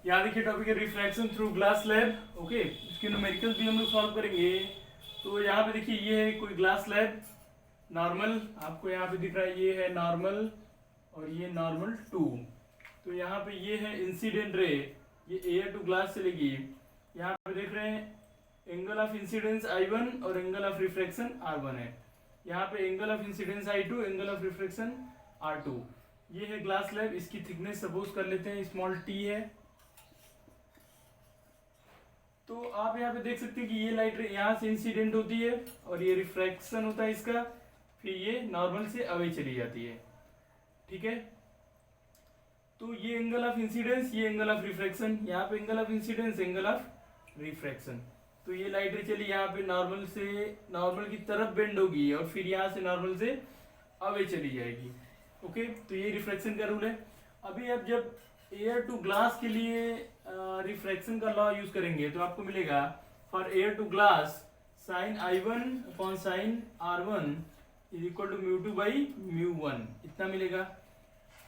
यहाँ देखिए टॉपिक है refraction through glass slab. Okay, इसके न्यूमेरिकल्स भी हम लोग सॉल्व करेंगे। तो यहाँ पे देखिए ये है कोई ग्लास स्लैब नॉर्मल, आपको यहाँ पे दिख रहा है ये है नॉर्मल और ये नॉर्मल 2। तो यहाँ पे ये है इंसिडेंट रे, ये एयर टू ग्लास चलेगी। यहाँ पे देख रहे हैं एंगल ऑफ इंसिडेंस I1 और एंगल ऑफ रिफ्रैक्शन R1 है। यहाँ पे angle of incidence I2, angle of refraction R2। ये है ग्लास स्लैब, इसकी थिकनेस सपोज कर लेते हैं स्मॉल t है। तो आप यहाँ पे देख सकते हैं कि ये लाइट यहाँ से इंसिडेंट होती है और ये रिफ्रैक्शन होता है इसका, फिर ये नॉर्मल से अवे चली जाती है। ठीक है, तो ये एंगल ऑफ इंसिडेंस, ये एंगल ऑफ रिफ्रैक्शन, यहाँ पे angle of incidence, angle of refraction. तो ये लाइट रे चली यहाँ पे नॉर्मल से, नॉर्मल की तरफ बेंड होगी और फिर यहाँ से नॉर्मल से अवे चली जाएगी। ओके, तो ये रिफ्रैक्शन का रूल है। अभी अब जब एयर टू ग्लास के लिए रिफ्रैक्शन का लॉ यूज करेंगे तो आपको मिलेगा for air to glass sine I1 upon sine R1 is equal to mu two by mu one, इतना मिलेगा।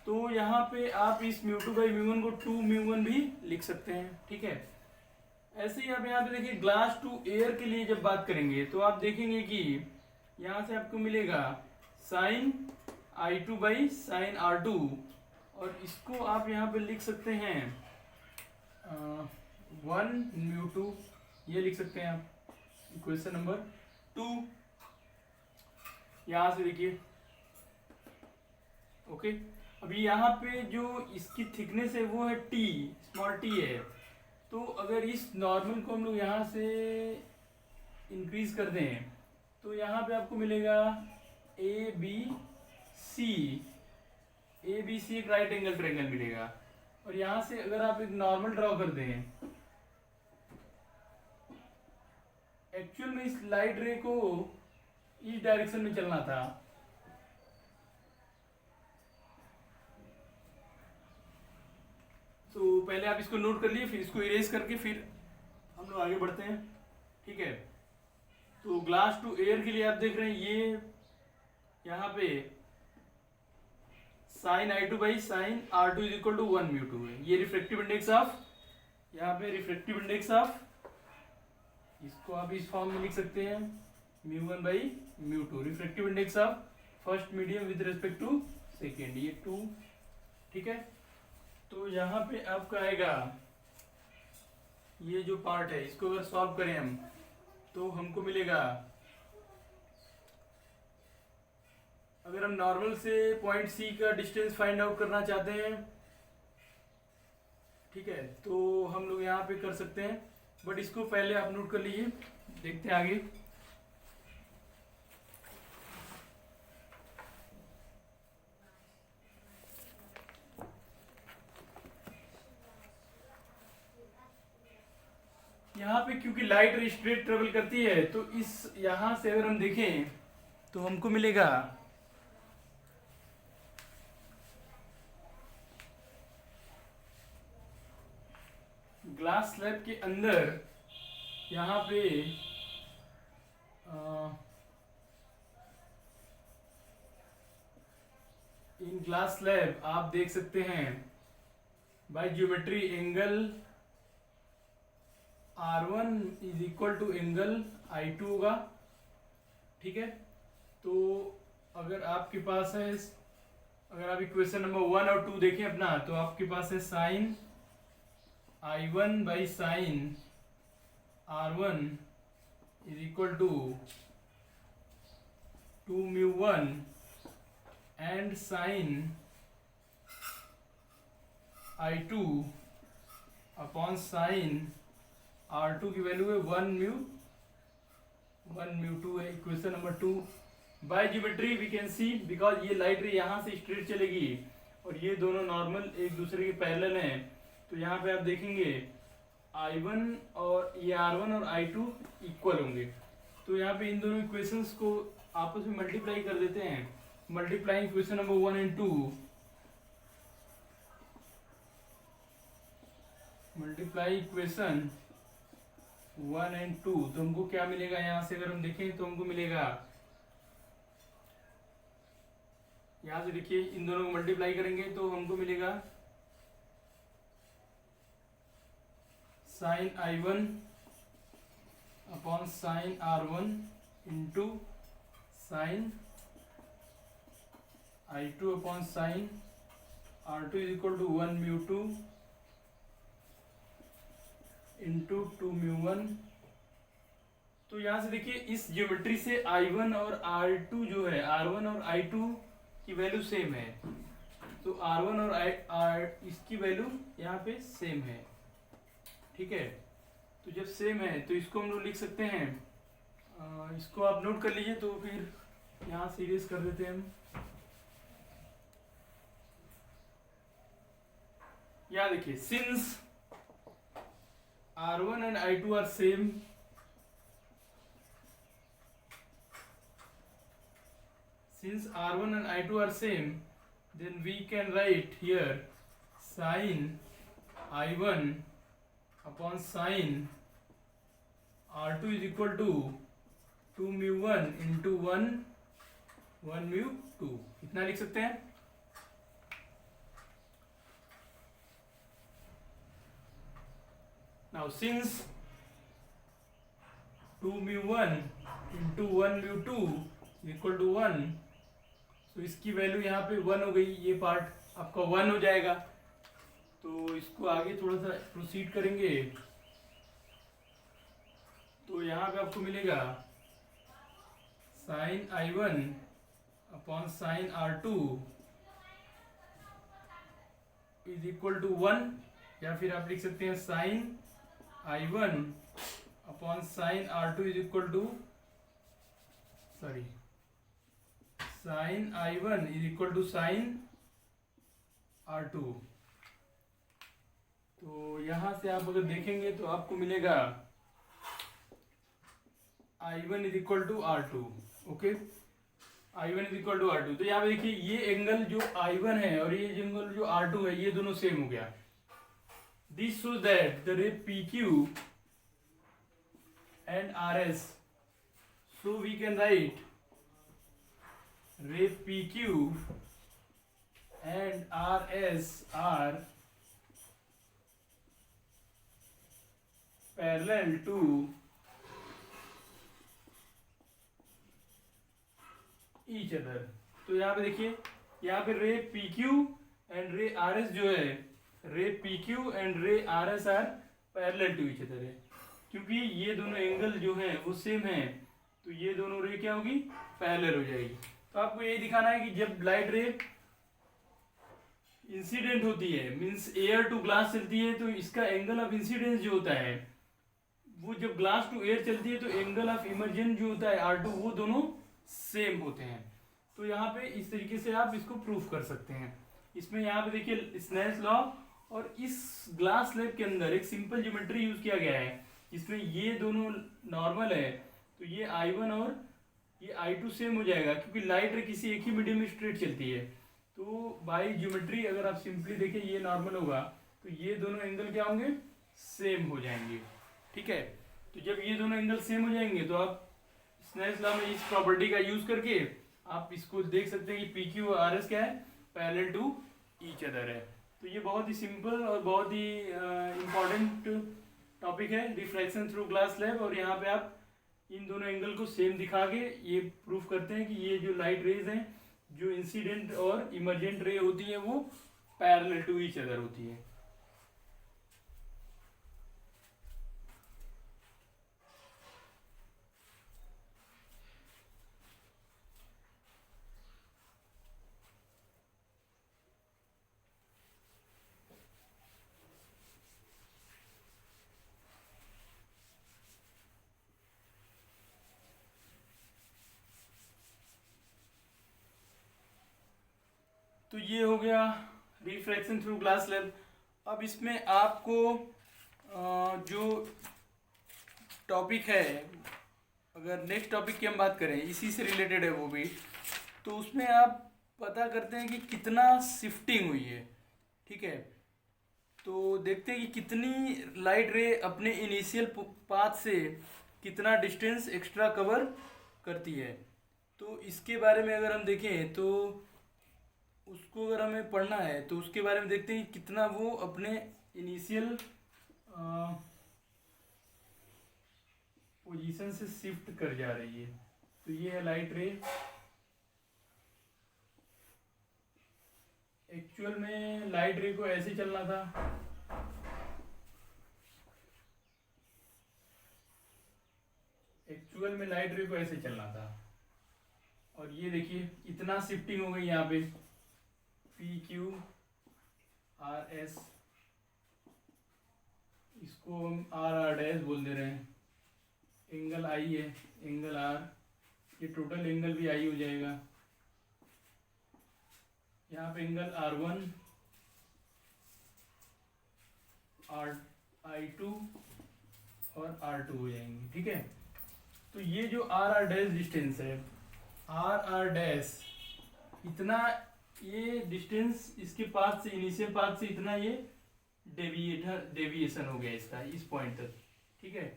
तो यहाँ पे आप इस mu two by mu one को 2 म्यू वन भी लिख सकते हैं। ठीक है, ऐसे ही आप यहाँ पे देखिए ग्लास टू एयर के लिए जब बात करेंगे तो आप देखेंगे कि यहाँ से आपको मिलेगा sign I2 by sine R2 और इसको आप यहाँ पे लिख सकते हैं 1 म्यू टू, ये लिख सकते हैं आप इक्वेशन नंबर 2। यहाँ से देखिए ओके, अभी यहाँ पे जो इसकी थिकनेस है वो है t, स्मॉल t है। तो अगर इस नॉर्मल को हम लोग यहाँ से इंक्रीज कर दें तो यहाँ पे आपको मिलेगा ए बी सी एक राइट एंगल ट्रायंगल मिलेगा। और यहाँ से अगर आप एक नॉर्मल ड्रॉ कर दें, एक्चुअल में इस लाइट रे को इस डायरेक्शन में चलना था, तो पहले आप इसको नोट कर लिए, फिर इसको इरेज करके फिर हम लोग आगे बढ़ते हैं। ठीक है, तो ग्लास टू एयर के लिए आप देख रहे हैं ये यहाँ पे sine I2 by sine R2 is equal to 1 mu two है। ये रिफ्रेक्टिव इंडेक्स ऑफ, यहाँ पे रिफ्रेक्टिव इंडेक्स ऑफ, इसको आप इस फॉर्म में लिख सकते हैं mu one by mu two, refractive index of first medium with respect to second, ये 2। ठीक है, तो यहाँ पे आपका आएगा ये जो पार्ट है, इसको अगर सॉल्व करें हम तो हमको मिलेगा, अगर हम नॉर्मल से पॉइंट सी का डिस्टेंस फाइंड आउट करना चाहते हैं, ठीक है, तो हम लोग यहाँ पे कर सकते हैं, बट इसको पहले आप नोट कर लीजिए, देखते हैं आगे। यहाँ पे क्योंकि लाइट स्ट्रेट ट्रेवल करती है तो इस यहाँ से अगर हम देखें तो हमको मिलेगा ग्लास स्लैब के अंदर, यहाँ पे इन ग्लास स्लैब आप देख सकते हैं by geometry angle R1 is equal to angle I2 होगा। ठीक है, तो अगर आपके पास है, अगर आप इक्वेशन नंबर 1 और 2 देखें अपना, तो आपके पास है sine I1 by sine R1 is equal to 2 mu one and sine I2 upon sine R2 की वैल्यू है 1 म्यू टू है, equation number 2। By geometry we can see, because ये लाइट रे यहाँ से स्ट्रेट चलेगी और ये दोनों नॉर्मल एक दूसरे के पैरेलल हैं, तो यहाँ पे आप देखेंगे I1 और ये R1 और I2 इक्वल होंगे। तो यहाँ पे इन दोनों इक्वेशंस को आपस में मल्टीप्लाई कर देते हैं, multiplying equation number 1 and 2, multiply equation 1 and 2, तो हमको क्या मिलेगा, यहाँ से अगर हम देखें तो हमको मिलेगा, यहाँ से देखिए इन दोनों को मल्टीप्लाई करेंगे तो हमको मिलेगा sine I1 upon sine R1 into sine I2 upon sine R2 is equal to 1 mu 2 into 2 mu 1। तो यहाँ से देखिए इस ज्योमेट्री से I1 और R2 जो है, R1 और I2 की वैल्यू सेम है, तो R1 और इसकी वैल्यू यहाँ पे सेम है। ठीक है, तो जब सेम है तो इसको हम लोग लिख सकते हैं, इसको आप नोट कर लीजिए, तो फिर यहाँ सीरीज कर देते हैं हम। यहाँ देखिए, since R1 and I2 are same, since R1 and I2 are same, then we can write here sin I1 upon sin R2 is equal to 2 mu 1 into 1 mu 2, इतना लिख सकते हैं। Now since 2 mu 1 into 1 mu 2 is equal to 1, तो इसकी value यहाँ पे 1 हो गई, ये पार्ट आपका 1 हो जाएगा। तो इसको आगे थोड़ा सा प्रोसीड करेंगे, तो यहाँ पे आपको मिलेगा sine I1 upon sine R2 is equal to 1, या फिर आप लिख सकते हैं sine I1 upon sine R2 is equal to sine I1 is equal to sine R2। तो यहां से आप अगर देखेंगे तो आपको मिलेगा I1 is equal to R2। Okay, I1 is equal to R2। तो यहाँ पे देखिए, ये एंगल जो I1 है और ये एंगल जो R2 है, ये दोनों सेम हो गया। This shows that the ray PQ and RS, so we can write ray PQ and RS are parallel to each other। तो यहाँ पे देखिए, यहाँ पे रे PQ एंड रे RS जो है, ray PQ and ray RS are parallel to each other है, क्योंकि ये दोनों एंगल जो है वो सेम है, तो ये दोनों रे क्या होगी, पैरेलल हो जाएगी। तो आपको यही दिखाना है कि जब लाइट रे इंसिडेंट होती है, मींस एयर टू ग्लास चलती है, तो इसका एंगल ऑफ इंसिडेंस जो होता है, वो जब ग्लास टू एयर चलती है तो एंगल ऑफ इमर्जेंस जो होता है R2, वो दोनों सेम होते हैं। तो यहाँ पे इस तरीके से आप इसको प्रूफ कर सकते हैं। इसमें यहाँ पे देखिए स्नेल्स लॉ, और इस ग्लास स्लैब के अंदर एक सिंपल ज्योमेट्री यूज किया गया है, जिसमें ये दोनों नॉर्मल है, तो ये I1 और ये I2 सेम हो जाएगा, क्योंकि लाइट रे किसी एक ही मीडियम में स्ट्रेट चलती है। तो बाय ज्योमेट्री अगर आप सिंपली देखें, ये नॉर्मल होगा, तो ये दोनों एंगल क्या होंगे, सेम हो जाएंगे। ठीक है, तो जब ये दोनों एंगल सेम हो जाएंगे, तो आप स्नेल्स लॉ में इस प्रॉपर्टी का यूज करके आप इसको देख सकते हैं कि PQ और RS क्या है, पैरेलल टू ईच अदर है। तो ये बहुत ही सिंपल और बहुत ही इम्पोर्टेंट टॉपिक है, रिफ्लेक्शन थ्रू ग्लास स्लैब। और यहाँ पे आप इन दोनों एंगल को सेम दिखा के ये प्रूफ करते हैं कि ये जो लाइट रेज हैं, जो इंसिडेंट और इमर्जेंट रे होती है, वो पैरेलल टू ईच अदर होती है। तो ये हो गया रिफ्रैक्शन थ्रू ग्लास स्लैब। अब इसमें आपको जो टॉपिक है, अगर नेक्स्ट टॉपिक की हम बात करें, इसी से रिलेटेड है वो भी, तो उसमें आप पता करते हैं कि कितना शिफ्टिंग हुई है। ठीक है, तो देखते हैं कि कितनी लाइट रे अपने इनिशियल पाथ से कितना डिस्टेंस एक्स्ट्रा कवर करती है। तो इसके बारे में अगर हम देखें, तो उसको अगर हमें पढ़ना है तो उसके बारे में देखते हैं कि कितना वो अपने इनिशियल पोजीशन से शिफ्ट कर जा रही है। तो ये है लाइट रे। एक्चुअल में लाइट रे को ऐसे चलना था, एक्चुअल में लाइट रे को ऐसे चलना था, और ये देखिए इतना शिफ्टिंग हो गई यहाँ पे, पी क्यू आर एस, इसको हम आर आर डैश बोल दे रहे हैं। एंगल आई है, एंगल आर, ये टोटल एंगल भी आई हो जाएगा। यहाँ पे angle r one, r i two और आर टू हो जाएंगे, ठीक है। तो ये जो आर आर डैश डिस्टेंस है, आर आर डैश, इतना ये डिस्टेंस इसके पाथ से, इनिशियल पाथ से इतना ये डेविएशन हो गया इसका इस पॉइंट तक, ठीक है।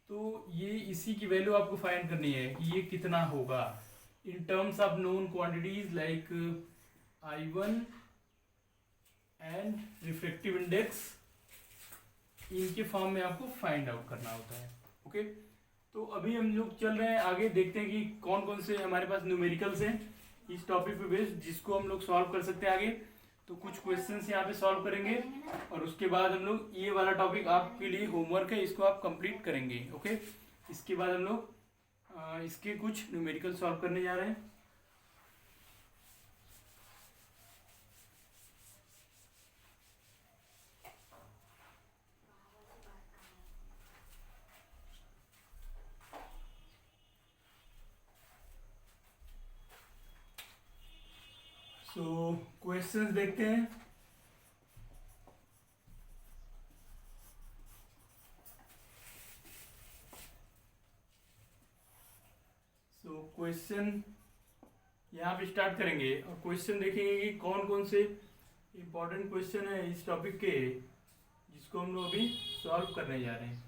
तो ये इसी की वैल्यू आपको फाइंड करनी है कि ये कितना होगा in terms of known quantities like I1 and reflective index, इनके फॉर्म में आपको फाइंड आउट करना होता है, ओके। तो अभी हम लोग चल रहे हैं आगे, देखते हैं कि कौन कौन से हमारे पास न्यूमेरिकल्स हैं इस टॉपिक पे बेस्ड जिसको हम लोग सॉल्व कर सकते हैं आगे। तो कुछ क्वेश्चंस यहाँ पे सॉल्व करेंगे और उसके बाद हम लोग ये वाला टॉपिक आपके लिए होमवर्क है, इसको आप कंप्लीट करेंगे, ओके। इसके बाद हम लोग इसके कुछ न्यूमेरिकल सॉल्व करने जा रहे हैं। सो क्वेश्चंस देखते हैं। सो क्वेश्चन यहाँ पे स्टार्ट करेंगे और क्वेश्चन देखेंगे कि कौन कौन से इंपॉर्टेंट क्वेश्चन है इस टॉपिक के जिसको हम लोग अभी सॉल्व करने जा रहे हैं।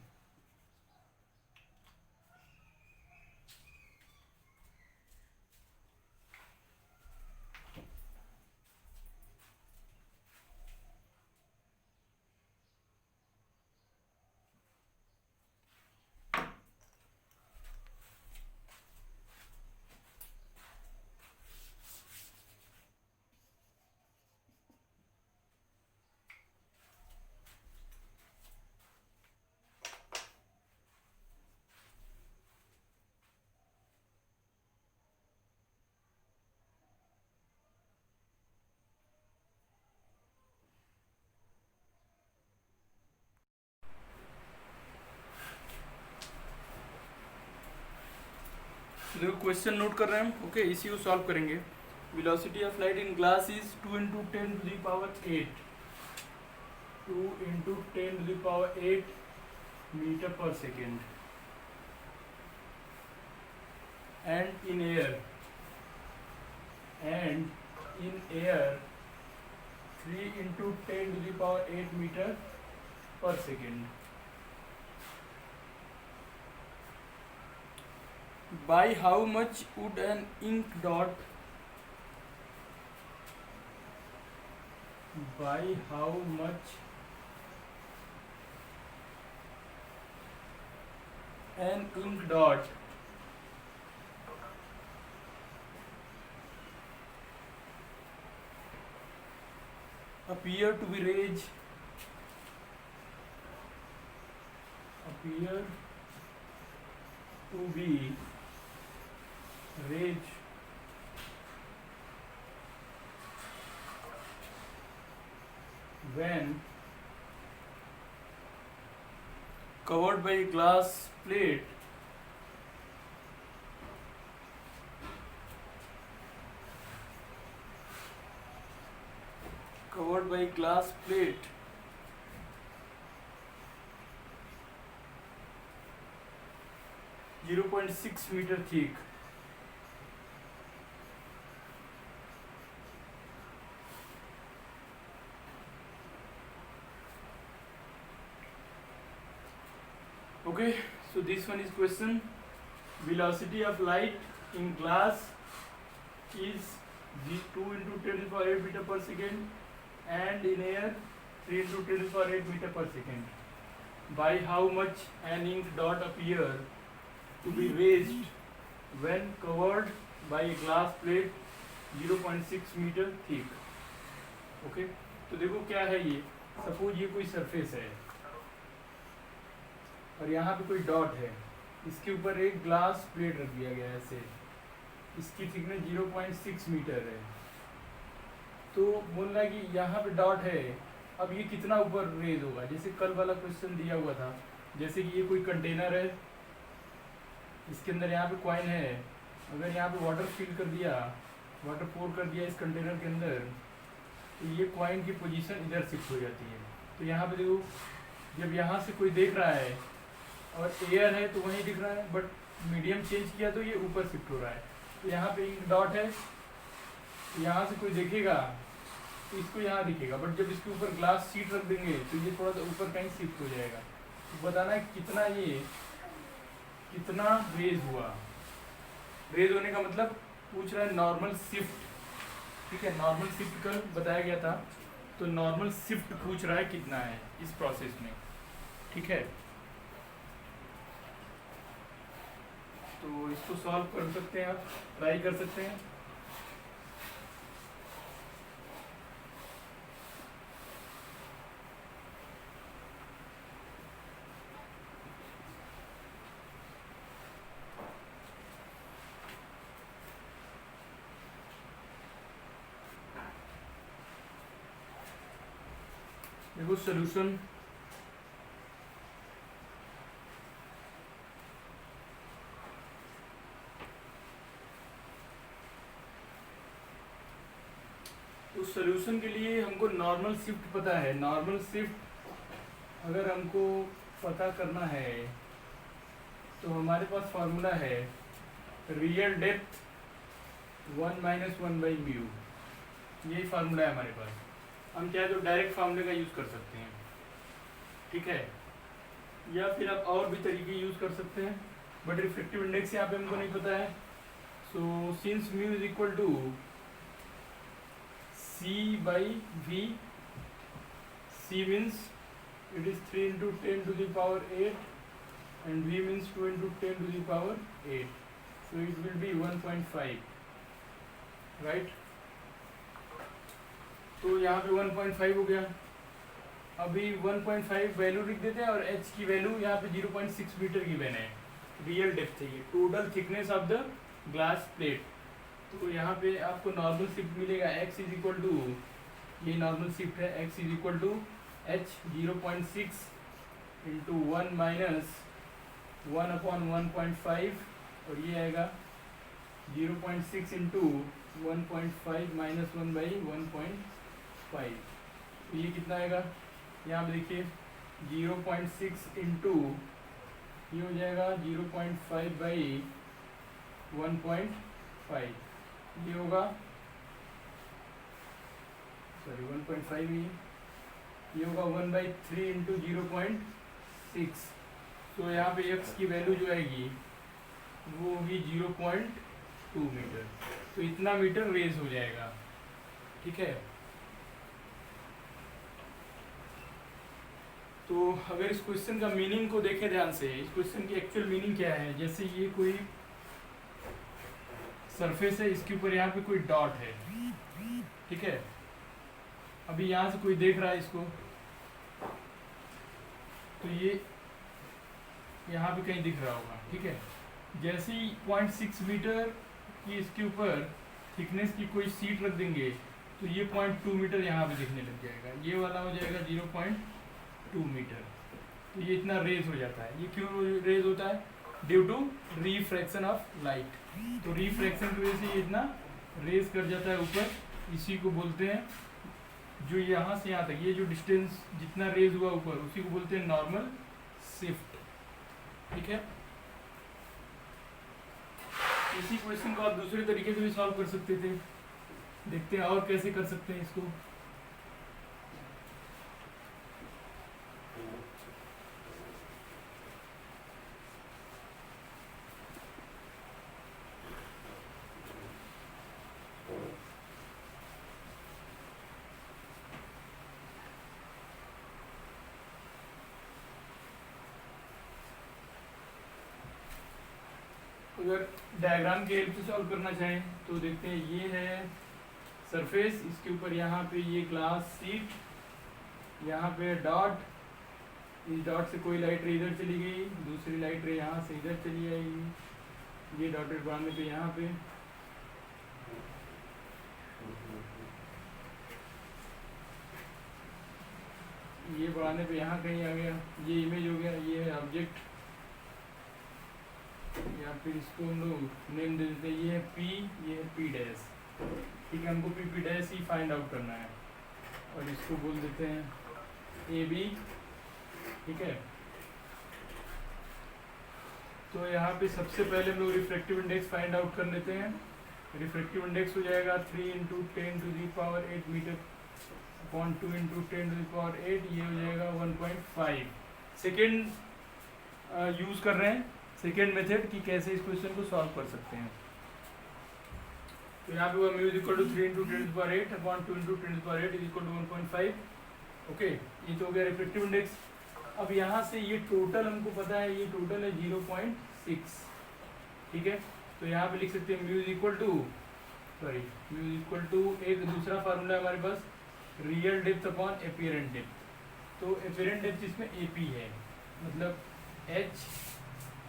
देखो क्वेश्चन नोट कर रहे हैं हम, ओके, इसी को सॉल्व करेंगे। Velocity of light in glass is 2 × 10⁸, 2 × 10⁸ metre पर second, and in air 3 × 10⁸ metre पर second. By how much would an ink dot, by how much an ink dot appear to be raised when covered by glass plate covered by glass plate 0.6 meter thick. Okay, so this one is question. Velocity of light in glass is 2 × 10⁸ meter per second and in air 3 × 10⁸ meter per second. By how much an ink dot appear to be raised when covered by a glass plate 0.6 metre thick. Okay तो देखो क्या है ये, suppose ये कोई surface है और यहाँ पे कोई डॉट है, इसके ऊपर एक ग्लास प्लेट रख दिया गया है ऐसे, इसकी थिकनेस 0.6 मीटर है। तो बोल रहा है कि यहाँ पे डॉट है, अब ये कितना ऊपर रेज होगा, जैसे कल वाला क्वेश्चन दिया हुआ था, जैसे कि ये कोई कंटेनर है, इसके अंदर यहाँ पे कॉइन है, अगर यहाँ पे वाटर फिल कर दिया, वाटर पोर कर दिया इस कंटेनर के अंदर, तो ये कॉइन की पोजीशन इधर शिफ्ट हो जाती है। तो यहाँ पे देखो, जब यहाँ से कोई देख रहा है और एयर है तो वहीं दिख रहा है, बट मीडियम चेंज किया तो ये ऊपर शिफ्ट हो रहा है। तो यहाँ पे एक डॉट है, यहाँ से कोई देखेगा तो इसको यहाँ दिखेगा, बट जब इसके ऊपर ग्लास शीट रख देंगे तो ये थोड़ा सा ऊपर कहीं शिफ्ट हो जाएगा। तो बताना है कितना ये कितना रेज हुआ। रेज होने का मतलब पूछ रहा है नॉर्मल शिफ्ट, ठीक है, नॉर्मल शिफ्ट कल बताया गया था, तो नॉर्मल शिफ्ट पूछ रहा है कितना है इस प्रोसेस में, ठीक है। तो इसको सॉल्व कर सकते हैं, आप ट्राई कर सकते हैं। देखो सॉल्यूशन, उस सॉल्यूशन के लिए हमको नॉर्मल शिफ्ट पता है। नॉर्मल शिफ्ट अगर हमको पता करना है तो हमारे पास फार्मूला है रियल डेप्थ 1 - 1/μ, यही फार्मूला है हमारे पास। हम चाहे तो डायरेक्ट फार्मूले का यूज़ कर सकते हैं, ठीक है, या फिर आप और भी तरीके यूज़ कर सकते हैं, बट रिफ्लेक्टिव इंडेक्स यहाँ पे हमको नहीं पता है। So since mu is equal to C/V, C means it is 3 × 10⁸ and V means 2 × 10⁸, so it will be 1.5, right? तो यहाँ पे 1.5 हो गया। अभी 1.5 वैल्यू लिख देते हैं और h की वैल्यू यहाँ पे 0.6 मीटर गिवन है, रियल डेप्थ है ये, total thickness of the glass plate. तो यहाँ पे आपको नॉर्मल शिफ्ट मिलेगा, x इज इक्वल टू, ये नॉर्मल शिफ्ट है, x is equal to h 0.6 × 1 - 1/1.5, और ये आएगा 0.6 × 1.5 - 1/1.5। तो ये कितना आएगा, यहाँ पे देखिए 0.6 × ये हो जाएगा 0.5/1.5, ये होगा, सॉरी 1.5 ही, ये होगा 1/3 × 0.6। तो यहाँ पे x की वैल्यू जो आएगी वो होगी 0.2 मीटर। तो इतना मीटर रेज हो जाएगा, ठीक है। तो अगर इस क्वेश्चन का मीनिंग को देखें ध्यान से, इस क्वेश्चन की एक्चुअल मीनिंग क्या है, जैसे ये कोई सरफेस है, इसके ऊपर यहाँ पे कोई डॉट है, ठीक है, अभी यहाँ से कोई देख रहा है इसको, तो ये यहाँ पे कहीं दिख रहा होगा, ठीक है। जैसे ही 0.6 मीटर की इसके ऊपर थिकनेस की कोई शीट रख देंगे तो ये 0.2 मीटर यहाँ पे दिखने लग जाएगा, ये वाला हो जाएगा 0.2 मीटर। तो ये इतना रेज हो जाता है। ये क्यों रेज होता है? Due to refraction of light. तो रिफ्रैक्शन की वजह से ये इतना रेज कर जाता है ऊपर, इसी को बोलते हैं, जो यहाँ से यहाँ तक ये जो डिस्टेंस जितना रेज हुआ ऊपर, उसी को बोलते हैं नॉर्मल शिफ्ट, ठीक है। इसी क्वेश्चन को आप दूसरे तरीके से भी सॉल्व कर सकते थे, देखते हैं और कैसे कर सकते हैं इसको। अगर डायग्राम के हेल्प से सॉल्व करना चाहें तो देखते हैं, ये है सरफेस, इसके ऊपर यहाँ पे ये ग्लास शीट, यहाँ पे डॉट, इस डॉट से कोई लाइट रे इधर चली गई, दूसरी लाइट रे यहाँ से इधर चली आएगी, ये डॉटेड बढ़ाने पे यहाँ पे, ये बढ़ाने पे यहाँ कहीं आ गया, ये इमेज हो गया, ये है ऑब्जेक्ट, या फिर इसको हम लोग नेम दे देते हैं, ये है पी, ये है पी डैश, ठीक है, हमको पी डैश ही फाइंड आउट करना है, और इसको बोल देते हैं ए बी, ठीक है। तो यहाँ पे सबसे पहले हम लोग रिफ्रैक्टिव इंडेक्स फाइंड आउट कर लेते हैं। रिफ्रैक्टिव इंडेक्स हो जाएगा 3 × 10⁸ मीटर अपॉन 2 × 10⁸, ये हो जाएगा 1.5। सेकेंड यूज कर रहे हैं, सेकेंड मेथड कि कैसे इस क्वेश्चन को सॉल्व कर सकते हैं। तो यहाँ पे mu equal to 3 × 10⁸ upon 2 × 10⁸ equal to 1.5। Okay, ये तो हो गया रिफ्रैक्टिव इंडेक्स। अब यहाँ से ये टोटल हमको पता है, ये टोटल है 0.6, ठीक है। तो यहाँ पे लिख सकते हैं म्यू इक्वल टू एक दूसरा फार्मूला है हमारे पास, real depth upon apparent depth. तो एपियरेंट डेप्थ इसमें एपी है, मतलब एच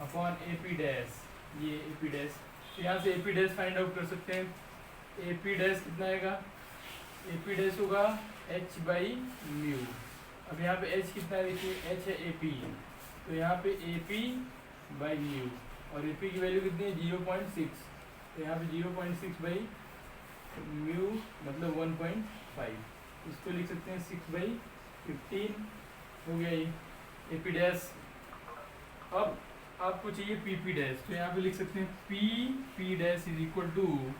अपॉन एपी डैश, ये एपी डैश। तो यहाँ से एपी डैश फाइंड आउट कर सकते हैं। एपी डैश कितना आएगा, एपी डैश होगा एच बाई म्यू। अब यहाँ पे एच कितना है, देखिए एच है एपी, तो यहाँ पे एपी बाई म्यू, और एपी की वैल्यू कितनी है 0.6, तो यहाँ पे 0.6 बाई म्यू मतलब 1.5, इसको लिख सकते हैं 6/15, हो गया ये एपी डैश। अब आपको चाहिए पी डैश, तो यहाँ पे लिख सकते हैं P dash is equal to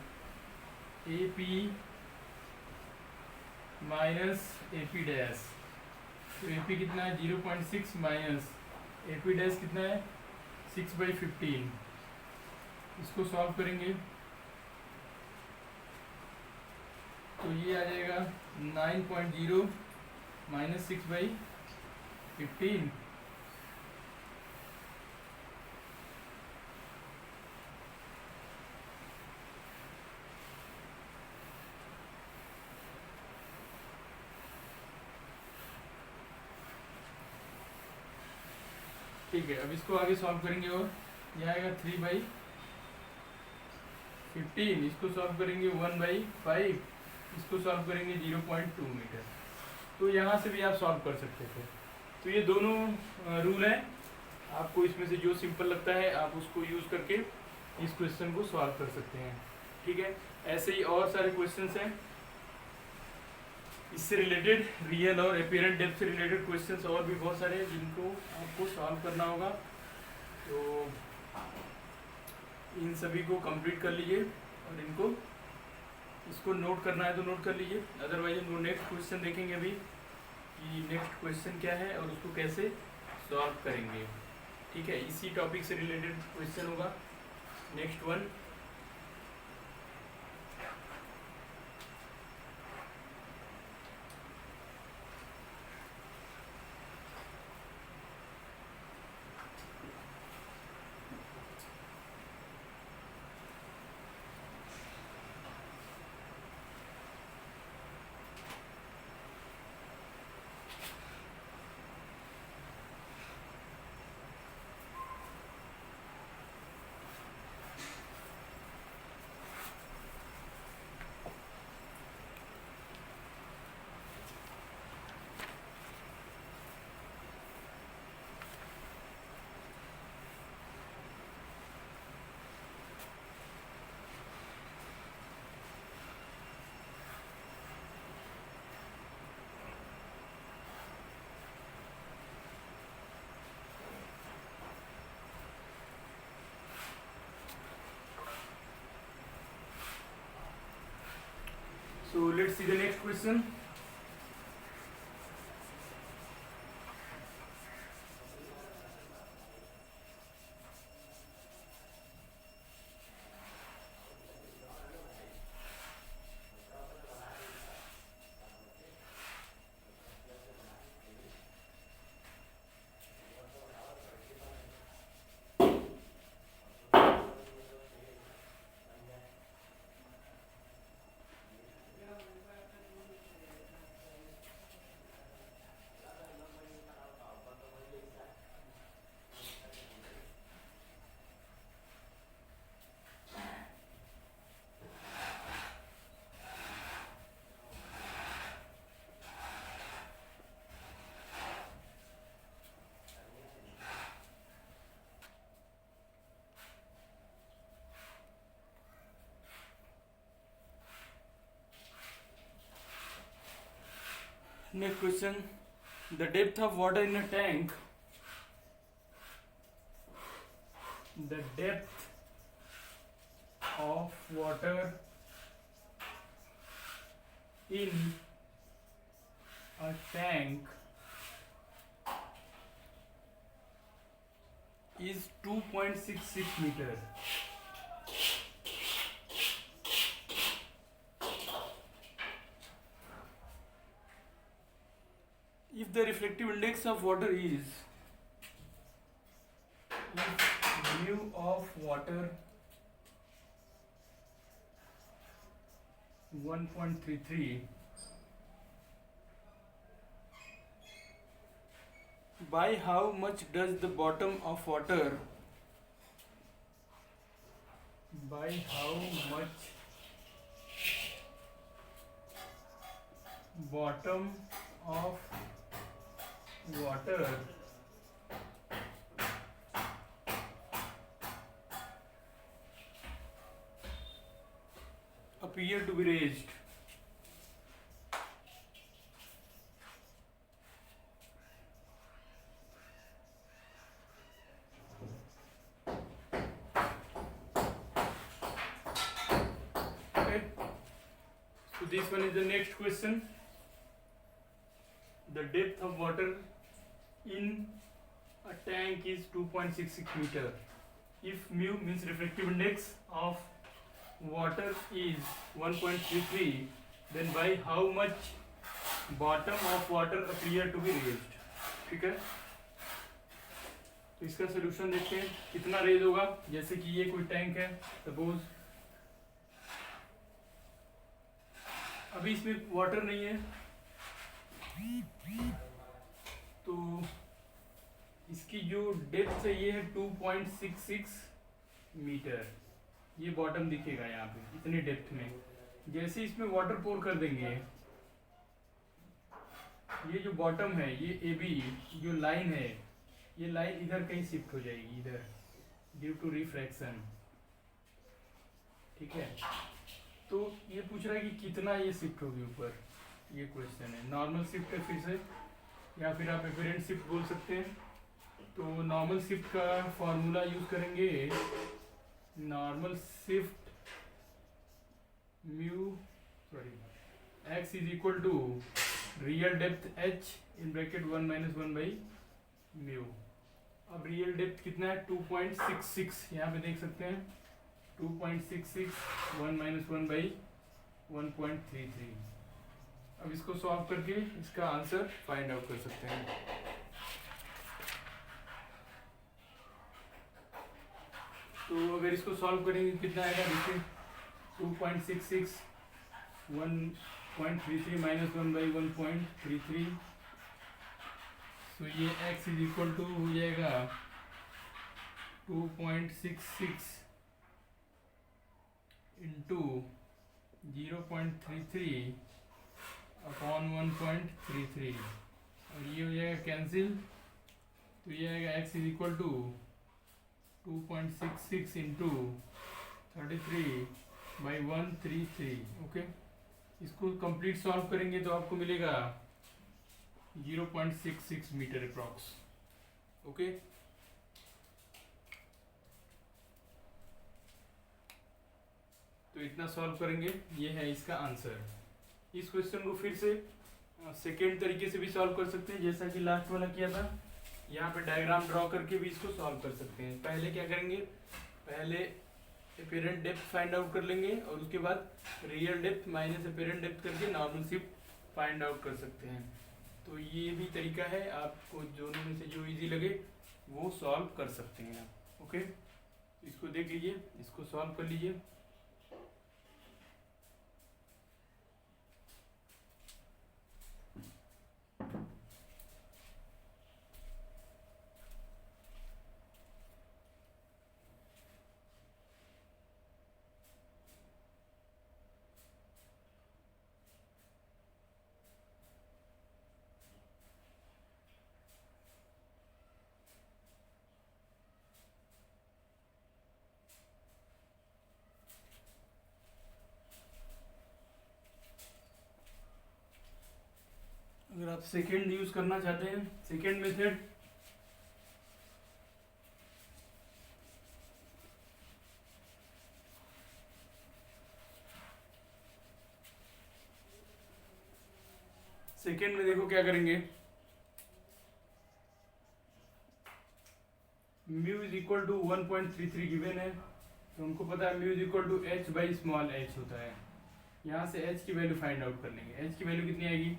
A P minus A P dash. तो ए पी कितना है 0.6 माइनस ए पी डैश कितना है 6/15। इसको सॉल्व करेंगे तो ये आ जाएगा 9.0 माइनस 6/15। ठीक है, अब इसको आगे सॉल्व करेंगे, और ये आएगा 3/15, इसको सॉल्व करेंगे 1/5, इसको सॉल्व करेंगे 0.2 मीटर। तो यहाँ से भी आप सॉल्व कर सकते थे। तो ये दोनों रूल हैं, आपको इसमें से जो सिंपल लगता है आप उसको यूज़ करके इस क्वेश्चन को सॉल्व कर सकते हैं, ठीक है। ऐसे ही और सारे क्वेश्चंस हैं इससे रिलेटेड, रियल और एपियरेंट डेप्थ से रिलेटेड क्वेश्चंस और भी बहुत सारे हैं जिनको आपको सॉल्व करना होगा। तो इन सभी को कंप्लीट कर लीजिए, और इसको नोट करना है तो नोट कर लीजिए, अदरवाइज हम लोग नेक्स्ट क्वेश्चन देखेंगे अभी कि नेक्स्ट क्वेश्चन क्या है और उसको कैसे सॉल्व करेंगे, ठीक है। इसी टॉपिक से रिलेटेड क्वेश्चन होगा next one. So let's see the next question. Next question. The depth of water in a tank. The depth of water in a tank is 2.66 meter. If the refractive index of water is, if mu of water 1.33, by how much does the bottom of water, by how much bottom of water appear to be raised? Okay, so this one is the next question. The depth of water in a tank is 2.66 meter. If mu means refractive index of water is 1.33, then by how much bottom of water appear to be raised? ठीक है, तो इसका solution देखते हैं कितना raise होगा. जैसे कि ये कोई टैंक है सपोज, अभी इसमें वाटर नहीं है, तो इसकी जो डेप्थ है ये है 2.66 मीटर. ये बॉटम दिखेगा यहाँ पे इतनी डेप्थ में. जैसे इसमें वाटर पोर कर देंगे, ये जो बॉटम है, ये ए बी जो लाइन है, ये लाइन इधर कहीं शिफ्ट हो जाएगी, इधर, ड्यू टू रिफ्रैक्शन. ठीक है, तो ये पूछ रहा है कि कितना ये शिफ्ट होगी ऊपर, ये क्वेश्चन है. नॉर्मल शिफ्ट है फिर से, या फिर आप एपरेंट शिफ्ट बोल सकते हैं. तो नॉर्मल शिफ्ट का फॉर्मूला यूज करेंगे. Normal shift x is equal to real depth h in bracket 1 minus 1 by mu. अब रियल डेप्थ कितना है 2.66, यहाँ पे देख सकते हैं 2.66, 1 माइनस 1 बाई 1.33. अब इसको सॉल्व करके इसका आंसर फाइंड आउट कर सकते हैं. तो अगर इसको सॉल्व करेंगे कितना आएगा, देखिए 2.66, 1.33 माइनस 1 बाई 1.33. तो ये x इज इक्वल टू हो जाएगा 2.66 इंटू 0.33 अपॉन 1.33, और ये हो जाएगा कैंसिल. तो ये आएगा x is equal to 2.66 into 33 by 133. Okay, इसको कंप्लीट सॉल्व करेंगे तो आपको मिलेगा 0.66 मीटर अप्रॉक्स. ओके, तो इतना सॉल्व करेंगे, ये है इसका आंसर. इस क्वेश्चन को फिर से सेकेंड तरीके से भी सॉल्व कर सकते हैं, जैसा कि लास्ट वाला किया था. यहाँ पे डायग्राम ड्रॉ करके भी इसको सॉल्व कर सकते हैं. पहले क्या करेंगे, पहले एपेरेंट डेप्थ फाइंड आउट कर लेंगे, और उसके बाद real depth minus apparent depth करके नॉर्मल शिफ्ट फाइंड आउट कर सकते हैं. तो ये भी तरीका है, आपको दोनों में से जो इजी लगे वो सॉल्व कर सकते हैं आप. ओके, इसको देख लीजिए, इसको सॉल्व कर लीजिए. अब सेकेंड यूज करना चाहते हैं, सेकेंड मेथड। सेकेंड में देखो क्या करेंगे, mu is equal to 1.33 given है, तो हमको पता है mu is equal to h by small h होता है। यहाँ से h की वैल्यू फाइंड आउट कर लेंगे। h की वैल्यू कितनी आएगी,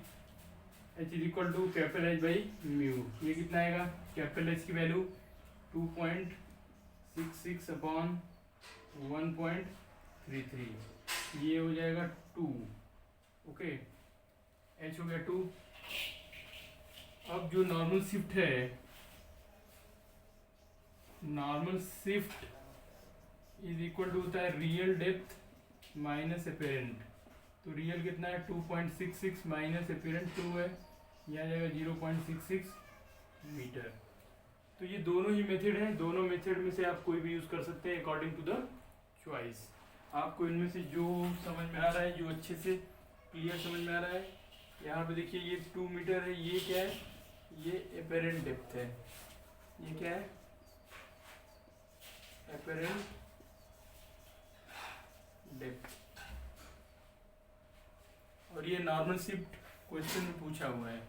h is equal to capital H by mu. ये कितना आएगा, कैपिटल H की वैल्यू 2.66 अपॉन 1.33, ये हो जाएगा 2। ओके, h हो गया 2। अब जो नॉर्मल शिफ्ट है, normal shift is equal to होता है रियल डेप्थ माइनस एपेरेंट। तो रियल कितना है 2.66 माइनस एपेरेंट 2 है, यह आ जाएगा 0.66 मीटर। तो ये दोनों ही मेथड हैं, दोनों मेथड में से आप कोई भी यूज़ कर सकते हैं अकॉर्डिंग टू द चॉइस। आपको इनमें से जो समझ में आ रहा है, जो अच्छे से क्लियर समझ में आ रहा है। यहाँ पे देखिए ये 2 मीटर है, ये क्या है, ये एपेरेंट डेप्थ है, ये क्या है एपेरेंट डेप्थ, और ये नॉर्मल शिफ्ट क्वेश्चन में पूछा हुआ है।